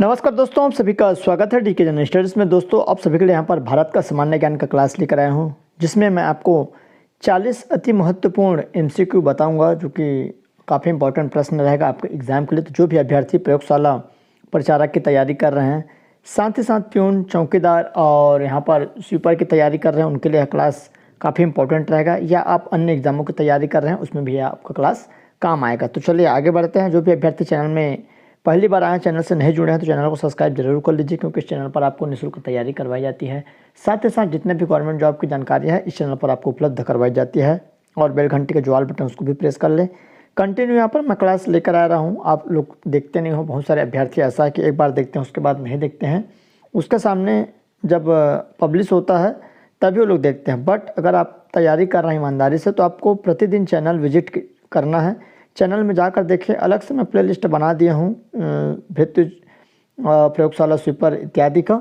नमस्कार दोस्तों, आप सभी का स्वागत है डीके जनरल स्टडीज़ में। दोस्तों, आप सभी के लिए यहाँ पर भारत का सामान्य ज्ञान का क्लास लेकर आया हूँ, जिसमें मैं आपको 40 अति महत्वपूर्ण एमसीक्यू बताऊंगा, जो कि काफ़ी इंपॉर्टेंट प्रश्न रहेगा आपके एग्जाम के लिए। तो जो भी अभ्यर्थी प्रयोगशाला परिचारक की तैयारी कर रहे हैं, साथ ही साथ प्यून, चौकीदार और यहाँ पर स्वीपर की तैयारी कर रहे हैं, उनके लिए यह क्लास काफ़ी इंपॉर्टेंट रहेगा। या आप अन्य एग्जामों की तैयारी कर रहे हैं, उसमें भी आपका क्लास काम आएगा। तो चलिए आगे बढ़ते हैं। जो भी अभ्यर्थी चैनल में पहली बार आए, चैनल से नहीं जुड़े हैं, तो चैनल को सब्सक्राइब जरूर कर लीजिए, क्योंकि इस चैनल पर आपको निःशुल्क तैयारी करवाई जाती है। साथ ही साथ जितने भी गवर्नमेंट जॉब की जानकारी है, इस चैनल पर आपको उपलब्ध करवाई जाती है। और बेल घंटी का जो ऑल बटन, उसको भी प्रेस कर लें। कंटिन्यू यहाँ पर मैं क्लास लेकर आ रहा हूँ, आप लोग देखते नहीं हो। बहुत सारे अभ्यर्थी ऐसा है कि एक बार देखते हैं, उसके बाद नहीं देखते हैं। उसके सामने जब पब्लिश होता है तभी वो लोग देखते हैं। बट अगर आप तैयारी कर रहे हैं ईमानदारी से, तो आपको प्रतिदिन चैनल विजिट करना है। चैनल में जाकर देखिए, अलग से मैं प्लेलिस्ट बना दिया हूँ भृत्य, प्रयोगशाला, स्वीपर इत्यादि का।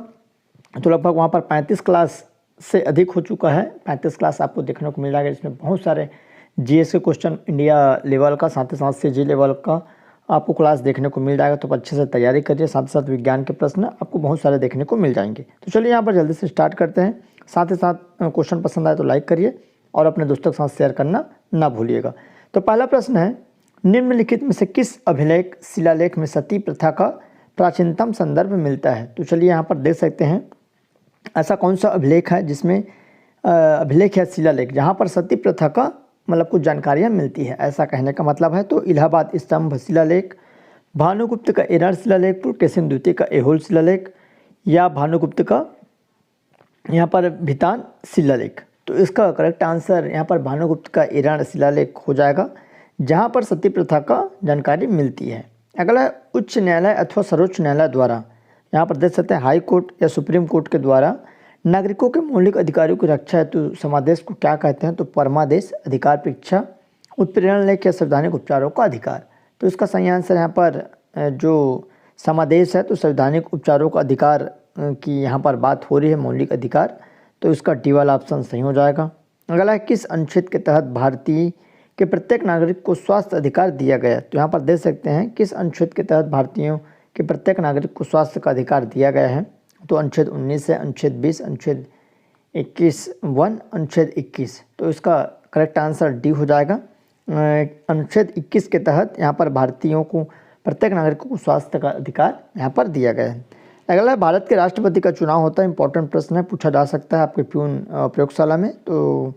तो लगभग वहाँ पर 35 क्लास से अधिक हो चुका है। 35 क्लास आपको देखने को मिल जाएगा, जिसमें बहुत सारे जीएस के क्वेश्चन इंडिया लेवल का, साथ ही साथ सीजी लेवल का आपको क्लास देखने को मिल जाएगा। तो अच्छे से तैयारी करिए। साथ ही साथ विज्ञान के प्रश्न आपको बहुत सारे देखने को मिल जाएंगे। तो चलिए यहाँ पर जल्दी से स्टार्ट करते हैं। साथ ही साथ क्वेश्चन पसंद आए तो लाइक करिए और अपने दोस्तों के साथ शेयर करना ना भूलिएगा। तो पहला प्रश्न है, निम्नलिखित में से किस अभिलेख शिलालेख में सती प्रथा का प्राचीनतम संदर्भ मिलता है? तो चलिए यहाँ पर देख सकते हैं, ऐसा कौन सा अभिलेख है जिसमें अभिलेख या शिलालेख जहाँ पर सती प्रथा का मतलब कुछ जानकारियाँ मिलती है, ऐसा कहने का मतलब है। तो इलाहाबाद स्तंभ शिलालेख, भानुगुप्त का एरार शिलालेख, पुलकेशिन द्वितीय का ऐहोल शिलालेख, या भानुगुप्त का यहाँ पर भितान शिलालेख। तो इसका करेक्ट आंसर यहाँ पर भानुगुप्त का एरार शिलालेख हो जाएगा, जहाँ पर सती प्रथा का जानकारी मिलती है। अगला, उच्च न्यायालय अथवा सर्वोच्च न्यायालय द्वारा, यहाँ पर देख सकते हैं हाई कोर्ट या सुप्रीम कोर्ट के द्वारा नागरिकों के मौलिक अधिकारों की रक्षा हेतु समादेश को क्या कहते हैं? तो परमादेश, अधिकार परीक्षा, उत्प्रेरण लेख या संवैधानिक उपचारों का अधिकार। तो इसका सही आंसर यहाँ पर जो समादेश है, तो संवैधानिक उपचारों का अधिकार की यहाँ पर बात हो रही है, मौलिक अधिकार। तो इसका डी वाला ऑप्शन सही हो जाएगा। अगला, किस अनुच्छेद के तहत भारतीय के प्रत्येक नागरिक को स्वास्थ्य अधिकार दिया गया? तो यहाँ पर देख सकते हैं किस अनुच्छेद के तहत भारतीयों के प्रत्येक नागरिक को स्वास्थ्य का अधिकार दिया गया है। तो अनुच्छेद 19 है, अनुच्छेद 20, अनुच्छेद 21(1), अनुच्छेद 21। तो इसका करेक्ट आंसर डी हो जाएगा। अनुच्छेद 21 के तहत यहाँ पर भारतीयों को, प्रत्येक नागरिकों को स्वास्थ्य का अधिकार यहाँ पर दिया गया है। अगला, भारत के राष्ट्रपति का चुनाव होता है, इंपॉर्टेंट प्रश्न है, पूछा जा सकता है आपके प्यून प्रयोगशाला में। तो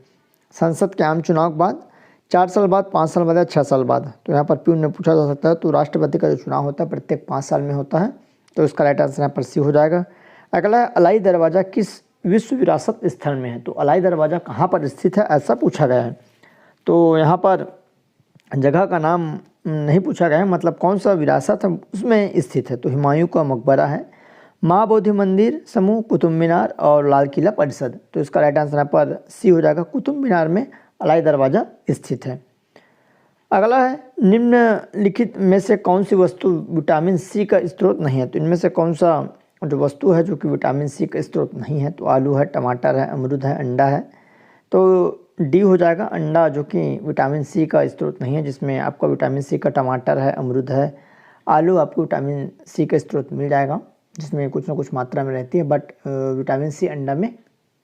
संसद के आम चुनाव के बाद 4 साल बाद, 5 साल बाद या 6 साल बाद, तो यहाँ पर प्यून में पूछा जा सकता है। तो राष्ट्रपति का जो चुनाव होता है प्रत्येक 5 साल में होता है। तो इसका राइट आंसर यहाँ पर सी हो जाएगा। अगला, अलाई दरवाज़ा किस विश्व विरासत स्थल में है? तो अलाई दरवाज़ा कहाँ पर स्थित है, ऐसा पूछा गया है। तो यहाँ पर जगह का नाम नहीं पूछा गया है, मतलब कौन सा विरासत है उसमें स्थित है। तो हुमायूं का मकबरा है, माँ बोधि मंदिर समूह, कुतुब मीनार और लाल किला परिषद। तो इसका राइट आंसर यहाँ पर सी हो जाएगा, कुतुब मीनार में अलाई दरवाज़ा स्थित है। अगला है, निम्नलिखित में से कौन सी वस्तु विटामिन सी का स्रोत नहीं है? तो इनमें से कौन सा जो वस्तु है जो कि विटामिन सी का स्रोत नहीं है? तो आलू है, टमाटर है, अमरूद है, अंडा है। तो डी हो जाएगा, अंडा, जो कि विटामिन सी का स्रोत नहीं है। जिसमें आपको विटामिन सी का टमाटर है, अमरूद है, आलू, आपको विटामिन सी का स्रोत मिल जाएगा, जिसमें कुछ ना कुछ मात्रा में रहती है। बट विटामिन सी अंडा में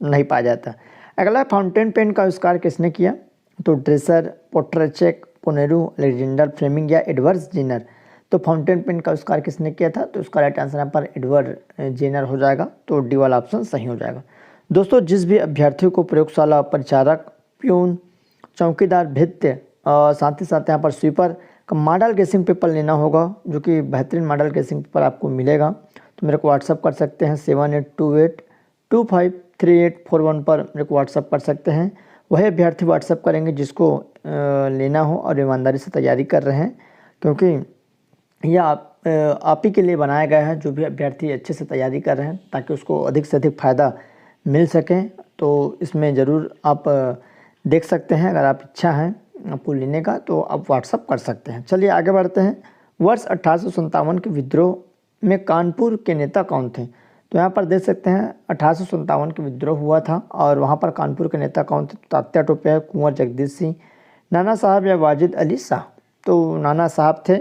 नहीं पाया जाता। अगला, फाउंटेन पेन का आविष्कार किसने किया? तो ड्रेसर, पोट्रेचेक, पोनेरू, अलेक्जेंडर फ्लेमिंग या एडवर्ड जेनर। तो फाउंटेन पेन का आविष्कार किसने किया था? तो इसका राइट आंसर यहाँ पर एडवर्ड जेनर हो जाएगा। तो डी वाला ऑप्शन सही हो जाएगा। दोस्तों, जिस भी अभ्यर्थियों को प्रयोगशाला परिचारक, प्यून, चौकीदार, भृत्य और साथ ही साथ यहाँ पर स्वीपर का मॉडल गेसिंग पेपर लेना होगा, जो कि बेहतरीन मॉडल गेसिंग पेपर आपको मिलेगा, तो मेरे को व्हाट्सअप कर सकते हैं। 7828253841 पर मेरे को व्हाट्सअप कर सकते हैं। वही अभ्यर्थी व्हाट्सअप करेंगे जिसको लेना हो और ईमानदारी से तैयारी कर रहे हैं, क्योंकि यह आप ही के लिए बनाया गया है। जो भी अभ्यर्थी अच्छे से तैयारी कर रहे हैं, ताकि उसको अधिक से अधिक फ़ायदा मिल सके। तो इसमें ज़रूर आप देख सकते हैं। अगर आप इच्छा है आपको लेने का, तो आप व्हाट्सअप कर सकते हैं। चलिए आगे बढ़ते हैं। वर्ष 1857 के विद्रोह में कानपुर के नेता कौन थे? तो यहाँ पर देख सकते हैं 1857 के विद्रोह हुआ था, और वहाँ पर कानपुर के नेता कौन थे? तात्या टोपे, कुंवर जगदीश सिंह, नाना साहब या वाजिद अली शाह। तो नाना साहब थे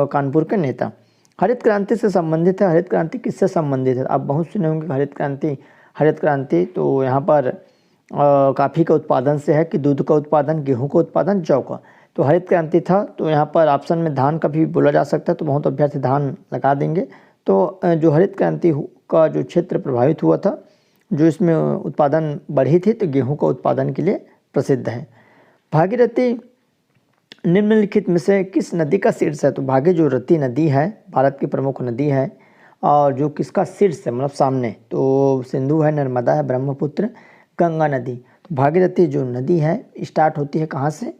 कानपुर के नेता। हरित क्रांति से संबंधित है। हरित क्रांति किससे संबंधित है? आप बहुत सुने होंगे हरित क्रांति तो यहाँ पर कॉफ़ी का उत्पादन से है कि दूध का उत्पादन, गेहूं का उत्पादन, जौ का। तो हरित क्रांति था, तो यहाँ पर ऑप्शन में धान का भी बोला जा सकता है, तो बहुत अभ्यर्थी धान लगा देंगे। तो जो हरित क्रांति का जो क्षेत्र प्रभावित हुआ था, जो इसमें उत्पादन बढ़ी थी, तो गेहूं का उत्पादन के लिए प्रसिद्ध है। भागीरथी निम्नलिखित में से किस नदी का शीर्ष है? तो भागीरथी नदी है, भारत की प्रमुख नदी है, और जो किसका शीर्ष है मतलब सामने, तो सिंधु है, नर्मदा है, ब्रह्मपुत्र, गंगा नदी। तो भागीरथी जो नदी है स्टार्ट होती है कहाँ से?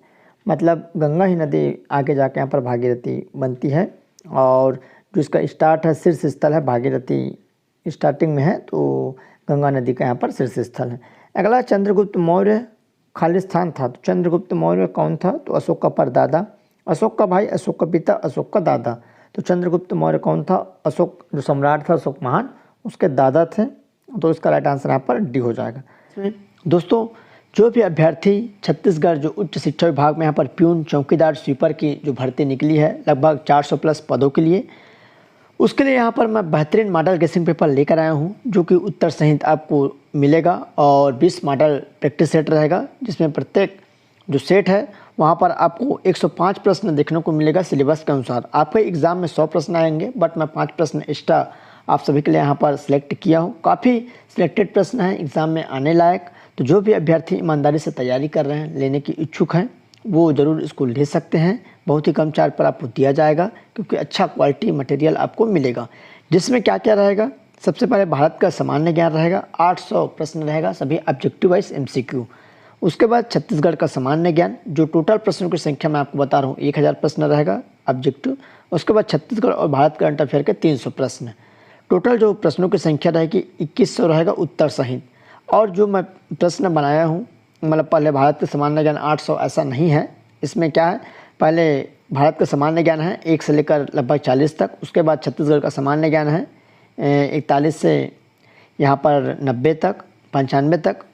मतलब गंगा ही नदी आगे जाके यहाँ पर भागीरथी बनती है, और जो इसका स्टार्ट है, शीर्ष स्थल है भागीरथी स्टार्टिंग में है, तो गंगा नदी का यहाँ पर शीर्ष स्थल है। अगला, चंद्रगुप्त मौर्य खालिस्तान था, तो चंद्रगुप्त मौर्य कौन था? तो अशोक का परदादा, अशोक का भाई, अशोक का पिता, अशोक का दादा। तो चंद्रगुप्त मौर्य कौन था? अशोक जो सम्राट था, अशोक महान, उसके दादा थे। तो इसका राइट आंसर यहाँ पर डी हो जाएगा। दोस्तों, जो भी अभ्यर्थी छत्तीसगढ़ जो उच्च शिक्षा विभाग में यहाँ पर प्यून, चौकीदार, स्वीपर की जो भर्ती निकली है लगभग 400 प्लस पदों के लिए, उसके लिए यहाँ पर मैं बेहतरीन मॉडल गेसिंग पेपर लेकर आया हूँ, जो कि उत्तर सहित आपको मिलेगा, और 20 मॉडल प्रैक्टिस सेट रहेगा, जिसमें प्रत्येक जो सेट है वहाँ पर आपको 105 प्रश्न देखने को मिलेगा सिलेबस के अनुसार। आपके एग्ज़ाम में 100 प्रश्न आएंगे, बट मैं 5 प्रश्न एक्स्ट्रा आप सभी के लिए यहाँ पर सिलेक्ट किया हूँ। काफ़ी सिलेक्टेड प्रश्न हैं एग्ज़ाम में आने लायक। तो जो भी अभ्यर्थी ईमानदारी से तैयारी कर रहे हैं, लेने की इच्छुक हैं, वो ज़रूर इसको ले सकते हैं। बहुत ही कम चार्ज पर आपको दिया जाएगा, क्योंकि अच्छा क्वालिटी मटेरियल आपको मिलेगा। जिसमें क्या क्या रहेगा? सबसे पहले भारत का सामान्य ज्ञान रहेगा, 800 प्रश्न रहेगा, सभी ऑब्जेक्टिव वाइज MCQ। उसके बाद छत्तीसगढ़ का सामान्य ज्ञान, जो टोटल प्रश्नों की संख्या मैं आपको बता रहा हूँ 1000 प्रश्न रहेगा ऑब्जेक्टिव। उसके बाद छत्तीसगढ़ और भारत करंट अफेयर के 300 प्रश्न। टोटल जो प्रश्नों की संख्या रहेगी 2100 रहेगा उत्तर सहित। और जो मैं प्रश्न बनाया हूँ, मतलब पहले भारत का सामान्य ज्ञान 800 ऐसा नहीं है। इसमें क्या है, पहले भारत का सामान्य ज्ञान है 1 से लेकर लगभग 40 तक। उसके बाद छत्तीसगढ़ का सामान्य ज्ञान है 41 से यहाँ पर 90 तक, 95 तक।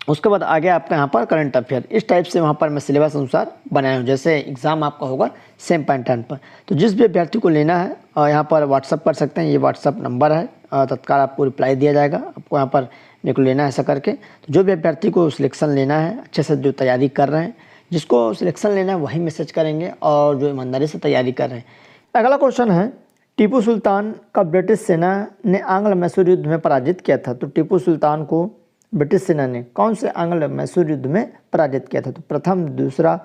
उसके बाद आगे आपका यहाँ पर करंट अफेयर। इस टाइप से वहाँ पर मैं सिलेबस अनुसार बनाया हूँ, जैसे एग्ज़ाम आपका होगा सेम पैटर्न पर। तो जिस भी अभ्यर्थी को लेना है यहाँ पर व्हाट्सअप कर सकते हैं, ये व्हाट्सअप नंबर है, तत्काल आपको रिप्लाई दिया जाएगा। आपको यहाँ पर मेरे को लेना है ऐसा करके। तो जो भी अभ्यर्थी को सिलेक्शन लेना है, अच्छे से जो तैयारी कर रहे हैं, जिसको सिलेक्शन लेना है वही मैसेज करेंगे, और जो ईमानदारी से तैयारी कर रहे हैं। अगला क्वेश्चन है, टीपू सुल्तान का ब्रिटिश सेना ने आंग्ल मैसूर युद्ध में पराजित किया था। तो टीपू सुल्तान को ब्रिटिश सेना ने कौन से आंग्ल मैसूर युद्ध में पराजित किया था? तो प्रथम, दूसरा,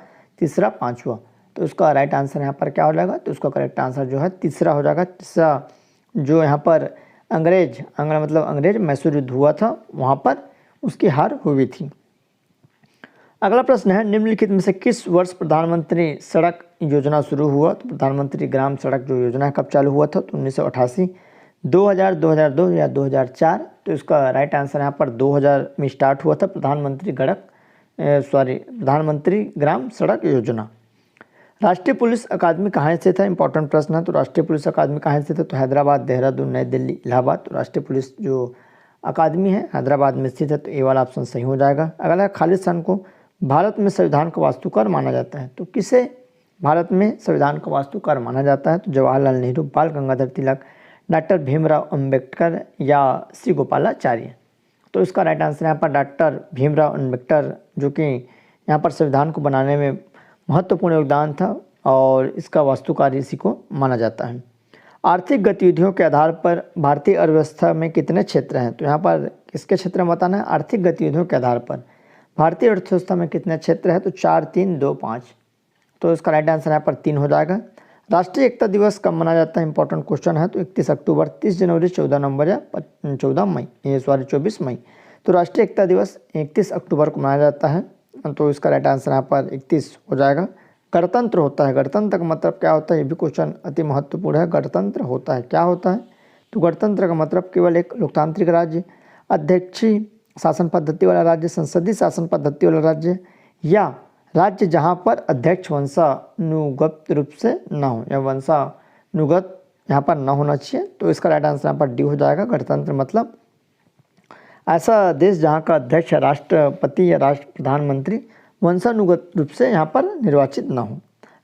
तीसरा, पाँचवा। तो उसका राइट आंसर यहाँ पर क्या हो जाएगा? तो उसका करेक्ट आंसर जो है तीसरा हो जाएगा। तीसरा जो यहाँ पर अंग्रेज मैसूर युद्ध हुआ था, वहाँ पर उसकी हार हुई थी। अगला प्रश्न है, निम्नलिखित में से किस वर्ष प्रधानमंत्री सड़क योजना शुरू हुआ? तो प्रधानमंत्री ग्राम सड़क जो योजना कब चालू हुआ था? तो 1988, 2000, 2002 या 2004। तो इसका राइट आंसर यहाँ पर 2000 में स्टार्ट हुआ था प्रधानमंत्री ग्राम सड़क योजना। राष्ट्रीय पुलिस अकादमी कहाँ स्थित है? इंपॉर्टेंट प्रश्न है। तो राष्ट्रीय पुलिस अकादमी कहाँ स्थित है? तो हैदराबाद, देहरादून, नई दिल्ली, इलाहाबाद। तो राष्ट्रीय पुलिस जो अकादमी है हैदराबाद में स्थित है, तो ये वाला ऑप्शन सही हो जाएगा। अगला, खालिस्तान को भारत में संविधान का वास्तुकार माना जाता है। तो किसे भारत में संविधान का वास्तुकार माना जाता है? तो जवाहरलाल नेहरू, बाल गंगाधर तिलक, डॉक्टर भीमराव अम्बेडकर या श्री गोपालाचार्य। तो इसका राइट आंसर यहाँ पर डॉक्टर भीमराव अम्बेडकर, जो कि यहाँ पर संविधान को बनाने में महत्वपूर्ण योगदान था, और इसका वास्तुकार इसी को माना जाता है। आर्थिक गतिविधियों के आधार पर भारतीय अर्थव्यवस्था में कितने क्षेत्र हैं? तो यहाँ पर किसके क्षेत्र में बताना है? आर्थिक गतिविधियों के आधार पर भारतीय अर्थव्यवस्था में कितने क्षेत्र है? तो 4, 3, 2, 5। तो इसका राइट आंसर यहाँ पर 3 हो जाएगा। राष्ट्रीय एकता दिवस कब मनाया जाता है? इंपॉर्टेंट क्वेश्चन है। तो 31 अक्टूबर, 30 जनवरी, 14 नवंबर या 24 मई। तो राष्ट्रीय एकता दिवस 31 अक्टूबर को मनाया जाता है। तो इसका राइट आंसर यहाँ पर 31 हो जाएगा। गणतंत्र होता है, गणतंत्र का मतलब क्या होता है? ये भी क्वेश्चन अति महत्वपूर्ण है। गणतंत्र होता है, क्या होता है? तो गणतंत्र का मतलब केवल एक लोकतांत्रिक राज्य, अध्यक्षीय शासन पद्धति वाला राज्य, संसदीय शासन पद्धति वाला राज्य, या राज्य जहाँ पर अध्यक्ष वंशानुगत रूप से न हो, या वंशानुगत यहाँ पर न होना चाहिए। तो इसका राइट आंसर यहाँ पर डी हो जाएगा। गणतंत्र मतलब ऐसा देश जहाँ का अध्यक्ष या राष्ट्रपति या राष्ट्र प्रधानमंत्री वंशानुगत रूप से यहाँ पर निर्वाचित न हो।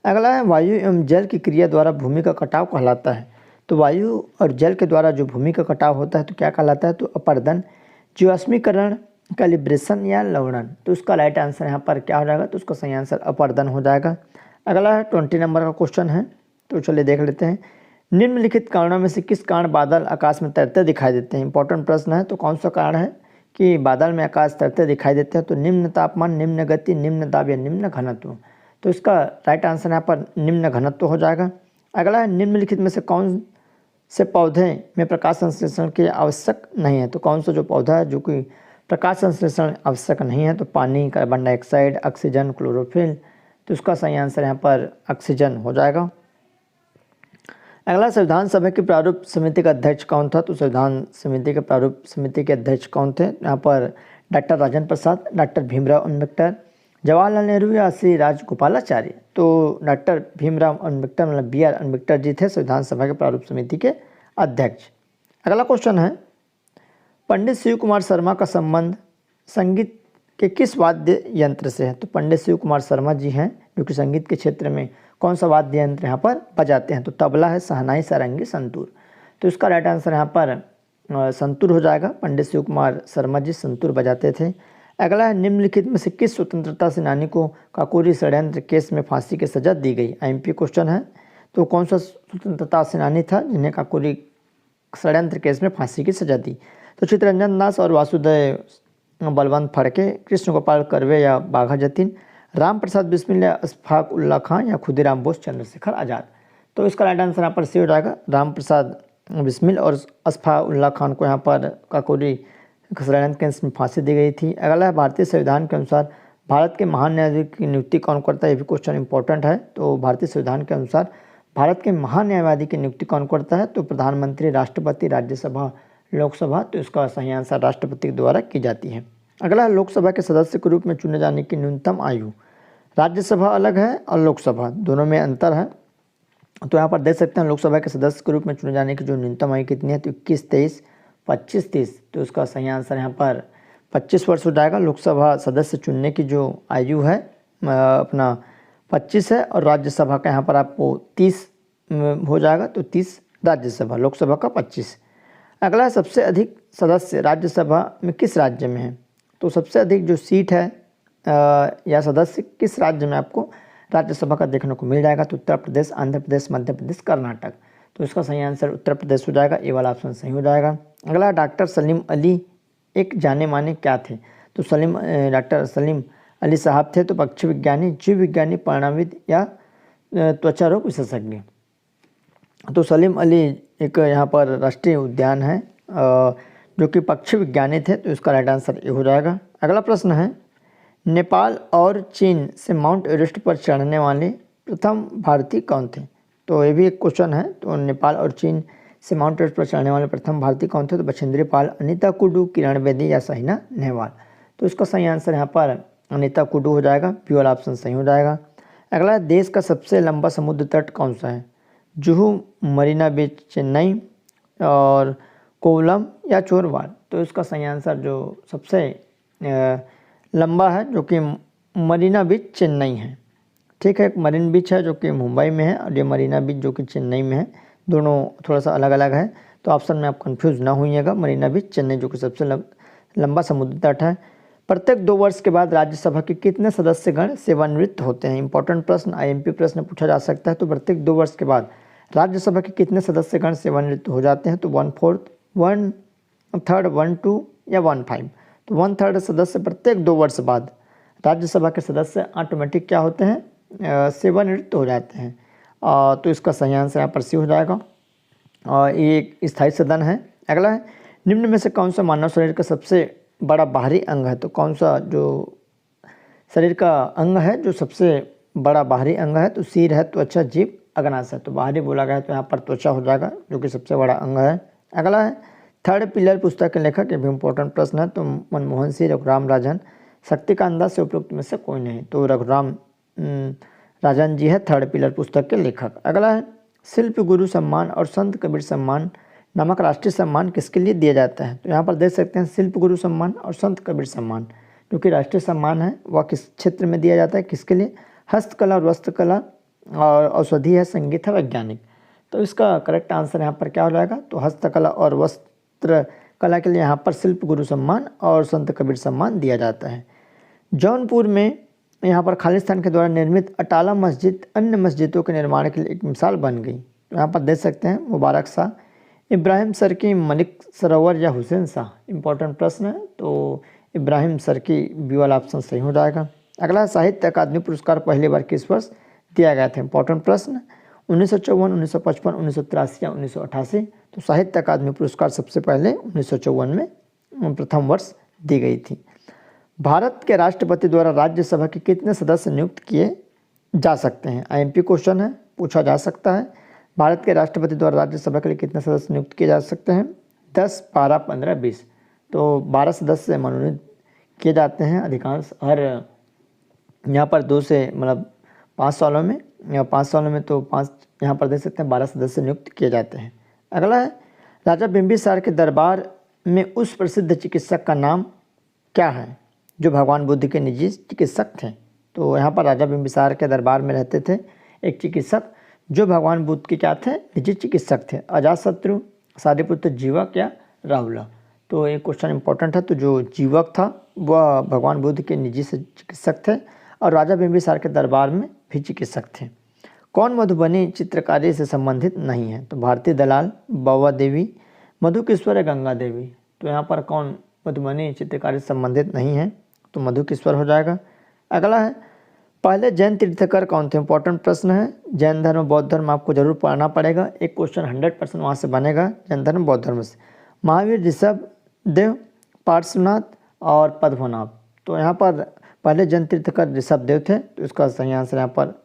अगला है, वायु एवं जल की क्रिया द्वारा भूमि का कटाव कहलाता है। तो वायु और जल के द्वारा जो भूमि का कटाव होता है तो क्या कहलाता है, तो अपर्दन। जीवाश्मीकरण, कैलिब्रेशन या लवणन, तो उसका राइट आंसर यहाँ पर क्या हो जाएगा, तो उसका सही आंसर अपर्दन हो जाएगा। अगला है 20 नंबर का क्वेश्चन है, तो चलिए देख लेते हैं। निम्नलिखित कारणों में से किस कारण बादल आकाश में तैरते दिखाई देते हैं। इंपॉर्टेंट प्रश्न है। तो कौन सा कारण है कि बादल में आकाश तैरते दिखाई देते हैं, तो निम्न तापमान, निम्न गति, निम्न दाब या निम्न घनत्व। तो इसका राइट आंसर यहाँ पर निम्न घनत्व हो जाएगा। अगला है निम्नलिखित में से कौन से पौधे में प्रकाश संश्लेषण की आवश्यक नहीं है। तो कौन सा जो पौधा है जो कि प्रकाश संश्लेषण आवश्यक नहीं है, तो पानी, कार्बन डाइऑक्साइड, ऑक्सीजन, क्लोरोफिल। तो इसका सही आंसर यहाँ पर ऑक्सीजन हो जाएगा। अगला, संविधान सभा की प्रारूप समिति का अध्यक्ष कौन था। तो संविधान समिति के प्रारूप समिति के अध्यक्ष कौन थे, यहाँ पर डॉक्टर राजेंद्र प्रसाद, डॉक्टर भीमराव अम्बेडकर, जवाहरलाल नेहरू या श्री राजगोपालाचारी। तो डॉक्टर भीमराव अम्बेडकर मतलब BR अम्बेडकर जी थे संविधान सभा के प्रारूप समिति के अध्यक्ष। अगला क्वेश्चन है, पंडित शिव कुमार शर्मा का संबंध संगीत के किस वाद्य यंत्र से है। तो पंडित शिव कुमार शर्मा जी हैं जो कि संगीत के क्षेत्र में कौन सा वाद्य यंत्र यहाँ पर बजाते हैं। तो तबला है, शहनाई, सारंगी, संतूर। तो इसका राइट आंसर यहाँ पर संतूर हो जाएगा। पंडित शिव कुमार शर्मा जी संतूर बजाते थे। अगला है, निम्नलिखित में से किस स्वतंत्रता सेनानी को काकोरी षड्यंत्र केस में फांसी की सजा दी गई। IMP क्वेश्चन है। तो कौन सा स्वतंत्रता सेनानी था जिन्हें काकोरी षड्यंत्र केस में फांसी की सजा दी। तो चित्तरंजन दास और वासुदेव बलवंत फड़के, कृष्ण गोपाल कर्वे या बाघा जतीन, राम प्रसाद बिस्मिल या अशफाक उल्ला खां या खुदीराम बोस, चंद्रशेखर आज़ाद। तो इसका राइट आंसर यहाँ पर सी हो जाएगा। राम प्रसाद बिस्मिल और अशफाक उल्ला खान को यहाँ पर काकोरी षड्यंत्र केस में फांसी दी गई थी। अगला है, भारतीय संविधान के अनुसार भारत के महान न्यायाधीश की नियुक्ति कौन करता है। ये भी क्वेश्चन इंपॉर्टेंट है। तो भारतीय संविधान के अनुसार भारत के महान न्यायवादी की नियुक्ति कौन करता है। तो प्रधानमंत्री, राष्ट्रपति, राज्यसभा, लोकसभा। तो इसका सही आंसर राष्ट्रपति के द्वारा की जाती है। अगला, लोकसभा के सदस्य के रूप में चुने जाने की न्यूनतम आयु। राज्यसभा अलग है और लोकसभा दोनों में अंतर है। तो यहाँ पर देख सकते हैं लोकसभा के सदस्य के रूप में चुने जाने की जो न्यूनतम आयु कितनी है, तो 21, 23, 25, 30। तो इसका सही आंसर यहाँ पर 25 वर्ष हो जाएगा। लोकसभा सदस्य चुनने की जो आयु है अपना 25 है, और राज्यसभा का यहाँ पर आपको 30 हो जाएगा। तो 30 राज्यसभा, लोकसभा का 25। अगला, सबसे अधिक सदस्य राज्यसभा में किस राज्य में है। तो सबसे अधिक जो सीट है या सदस्य किस राज्य में आपको राज्यसभा का देखने को मिल जाएगा। तो उत्तर प्रदेश, आंध्र प्रदेश, मध्य प्रदेश, कर्नाटक। तो इसका सही आंसर उत्तर प्रदेश हो जाएगा। ये वाला ऑप्शन सही हो जाएगा। अगला, डॉक्टर सलीम अली एक जाने माने क्या थे। तो डॉक्टर सलीम अली साहब थे तो पक्षी विज्ञानी, जीव विज्ञानी, पर्णाविद या त्वचा रोग विशेषज्ञ। तो सलीम अली एक यहाँ पर राष्ट्रीय उद्यान है जो कि पक्षी विज्ञानी थे। तो इसका राइट आंसर ये हो जाएगा। अगला प्रश्न है, नेपाल और चीन से माउंट एवरेस्ट पर चढ़ने वाले प्रथम भारतीय कौन थे। तो ये भी एक क्वेश्चन है। तो नेपाल और चीन से माउंट एवरेस्ट पर चढ़ने वाले प्रथम भारतीय कौन थे। तो बछेंद्री पाल, अनीता कुडू, किरण बेदी या साइना नेहवाल। तो इसका सही आंसर यहाँ पर अनीता कुडू हो जाएगा। बी वाला ऑप्शन सही हो जाएगा। अगला, देश का सबसे लंबा समुद्र तट कौन सा है। जुहू, मरीना बीच, चेन्नई और कोवलम या चोरवाल। तो इसका सही आंसर जो सबसे लंबा है जो कि मरीना बीच, चेन्नई है। ठीक है, एक मरीन बीच है जो कि मुंबई में है और ये मरीना बीच जो कि चेन्नई में है। दोनों थोड़ा सा अलग अलग है। तो ऑप्शन में आप कंफ्यूज ना होइएगा। मरीना बीच, चेन्नई जो कि सबसे लंबा समुद्र तट है। प्रत्येक 2 वर्ष के बाद राज्यसभा के कितने सदस्यगण सेवानिवृत्त होते हैं। इंपॉर्टेंट प्रश्न, IMP प्रश्न पूछा जा सकता है। तो प्रत्येक 2 वर्ष के बाद राज्यसभा के कितने सदस्यगण सेवानिवृत्त हो जाते हैं। तो 1/4, 1/3, 1/2 या 1/5। तो 1/3 सदस्य प्रत्येक 2 वर्ष बाद राज्यसभा के सदस्य ऑटोमेटिक क्या होते हैं, सेवानिवृत्त हो जाते हैं। तो इसका सही आंसर यहाँ पर सी हो जाएगा। और ये एक स्थायी सदन है। अगला है, निम्न में से कौन सा मानव शरीर का सबसे बड़ा बाहरी अंग है। तो कौन सा जो शरीर का अंग है जो सबसे बड़ा बाहरी अंग है। तो सिर है, त्वचा, जीभ, अग्नाशय। तो बाहरी बोला गया है तो यहाँ पर त्वचा हो जाएगा जो कि सबसे बड़ा अंग है। अगला है, थर्ड पिलर पुस्तक के लेखक, ये भी इंपॉर्टेंट प्रश्न है। तो मनमोहन सिंह, रघुराम राजन, शक्ति का अंदाज से उपयुक्त में से कोई नहीं। तो रघुराम राजन जी है थर्ड पिलर पुस्तक के लेखक। अगला है, शिल्प गुरु सम्मान और संत कबीर सम्मान नामक राष्ट्रीय सम्मान किसके लिए दिया जाता है। तो यहाँ पर देख सकते हैं शिल्प गुरु सम्मान और संत कबीर सम्मान जो कि राष्ट्रीय सम्मान है वह किस क्षेत्र में दिया जाता है, किसके लिए। हस्तकला और वस्त्रकला, और औषधि है, संगीत है, वैज्ञानिक। तो इसका करेक्ट आंसर यहाँ पर क्या हो जाएगा, तो हस्तकला और वस्त्र कला के लिए यहाँ पर शिल्प गुरु सम्मान और संत कबीर सम्मान दिया जाता है। जौनपुर में यहाँ पर खालिस्तान के द्वारा निर्मित अटाला मस्जिद अन्य मस्जिदों के निर्माण के लिए एक मिसाल बन गई। तो यहाँ पर देख सकते हैं मुबारक शाह, इब्राहिम सरकी, मलिक सरोवर या हुसैन शाह। इंपॉर्टेंट प्रश्न है, तो इब्राहिम सरकी बी वाला ऑप्शन सही हो जाएगा। अगला साहित्य अकादमी पुरस्कार पहली बार किस वर्ष दिया गया था। इंपॉर्टेंट प्रश्न, 1954, 1955, 1983 या 1988। तो साहित्य अकादमी पुरस्कार सबसे पहले 1954 में प्रथम वर्ष दी गई थी। भारत के राष्ट्रपति द्वारा राज्यसभा के कितने सदस्य नियुक्त किए जा सकते हैं। आईएमपी क्वेश्चन है, पूछा जा सकता है। भारत के राष्ट्रपति द्वारा राज्यसभा के लिए कितने सदस्य नियुक्त किए जा सकते हैं। 10, 12, 15, 20। तो 12 सदस्य मनोनीत किए जाते हैं अधिकांश हर यहाँ पर 2 से मतलब 5 सालों में, या 5 सालों में तो 5 यहाँ पर देख सकते हैं 12 सदस्य नियुक्त किए जाते हैं। अगला है राजा बिंबिसार के दरबार में उस प्रसिद्ध चिकित्सक का नाम क्या है जो भगवान बुद्ध के निजी चिकित्सक थे। तो यहाँ पर राजा बिंबिसार के दरबार में रहते थे एक चिकित्सक जो भगवान बुद्ध के क्या थे, निजी चिकित्सक थे। अजातशत्रु, सारिपुत्र, जीवक या राहुल। तो ये क्वेश्चन इंपॉर्टेंट है। तो जो जीवक था वह भगवान बुद्ध के निजी से चिकित्सक थे और राजा बिंबिसार के दरबार में भी चिकित्सक थे। कौन मधुबनी चित्रकारी से संबंधित नहीं है। तो भारती दलाल, बौवा देवी, मधुकेश्वर या गंगा देवी। तो यहाँ पर कौन मधुबनी चित्रकारी से संबंधित नहीं है, तो मधुकेश्वर हो जाएगा। अगला है पहले जैन तीर्थकर कौन थे। इंपॉर्टेंट प्रश्न है। जैन धर्म, बौद्ध धर्म आपको जरूर पढ़ना पड़ेगा। एक क्वेश्चन 100% वहाँ से बनेगा जैन धर्म, बौद्ध धर्म से। महावीर, ऋषभ देव, पार्श्वनाथ और पद्मनाभ। तो यहाँ पर पहले जैन तीर्थकर ऋषभ देव थे, तो इसका सही आंसर यहाँ पर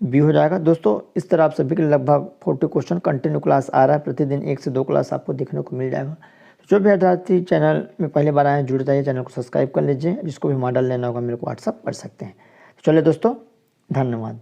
बी हो जाएगा। दोस्तों इस तरह आप सभी के लगभग 40 क्वेश्चन कंटिन्यू क्लास आ रहा है। प्रतिदिन 1 से 2 क्लास आपको देखने को मिल जाएगा। जो भी विद्यार्थी चैनल में पहली बार आए जुड़ जाइए, चैनल को सब्सक्राइब कर लीजिए। जिसको भी मॉडल लेना होगा मेरे को व्हाट्सअप कर सकते हैं। तो चलिए दोस्तों, धन्यवाद।